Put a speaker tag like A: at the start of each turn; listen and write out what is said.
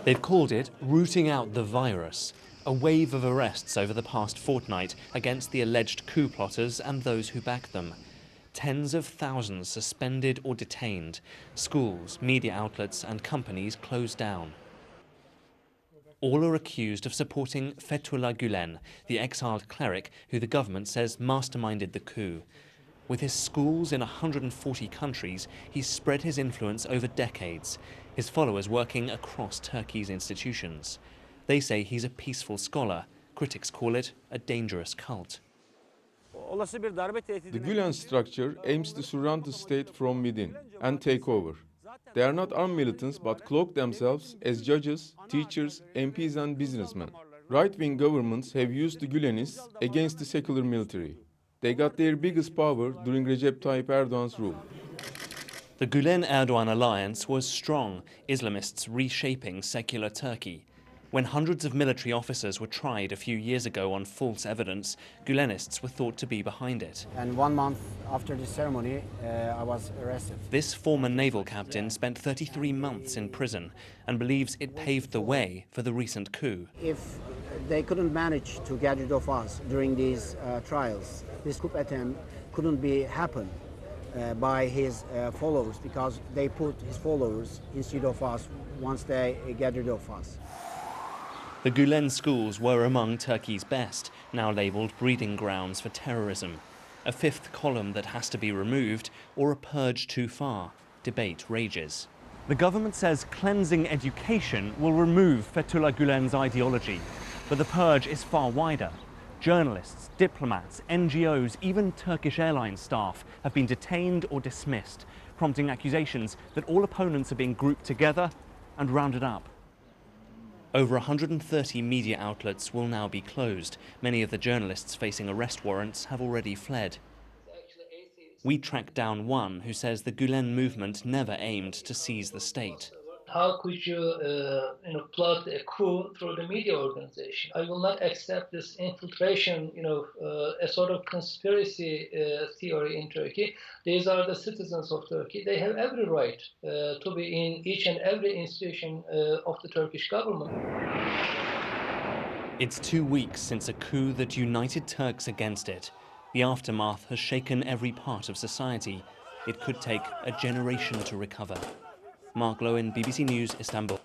A: They've called it rooting out the virus, a wave of arrests over the past fortnight against the alleged coup plotters and those who back them. Tens of thousands suspended or detained, schools, media outlets and companies closed down. All are accused of supporting Fethullah Gulen, the exiled cleric who the government says masterminded the coup. With his schools in 140 countries, he's spread his influence over decades, his followers working across Turkey's institutions. They say he's a peaceful scholar. Critics call it a dangerous cult.
B: The Gulen structure aims to surround the state from within and take over. They are not armed militants but cloak themselves as judges, teachers, MPs and businessmen. Right-wing governments have used the Gulenists against the secular military. They got their biggest power during Recep Tayyip Erdogan's rule.
A: The Gulen-Erdogan alliance was strong, Islamists reshaping secular Turkey. When hundreds of military officers were tried a few years ago on false evidence, Gulenists were thought to be behind it.
C: And 1 month after the ceremony, I was arrested.
A: This former naval captain spent 33 months in prison and believes it paved the way for the recent coup.
C: If they couldn't manage to get rid of us during these trials, this coup attempt couldn't happen by his followers, because they put his followers instead of us once they get rid of us.
A: The Gulen schools were among Turkey's best, now labelled breeding grounds for terrorism. A fifth column that has to be removed, or a purge too far. Debate rages. The government says cleansing education will remove Fethullah Gulen's ideology, but the purge is far wider. Journalists, diplomats, NGOs, even Turkish airline staff have been detained or dismissed, prompting accusations that all opponents are being grouped together and rounded up. Over 130 media outlets will now be closed. Many of the journalists facing arrest warrants have already fled. We tracked down one who says the Gulen movement never aimed to seize the state.
D: How could you, plot a coup through the media organization? I will not accept this infiltration, a sort of conspiracy theory in Turkey. These are the citizens of Turkey. They have every right to be in each and every institution of the Turkish government.
A: It's 2 weeks since a coup that united Turks against it. The aftermath has shaken every part of society. It could take a generation to recover. Mark Lowen, BBC News, Istanbul.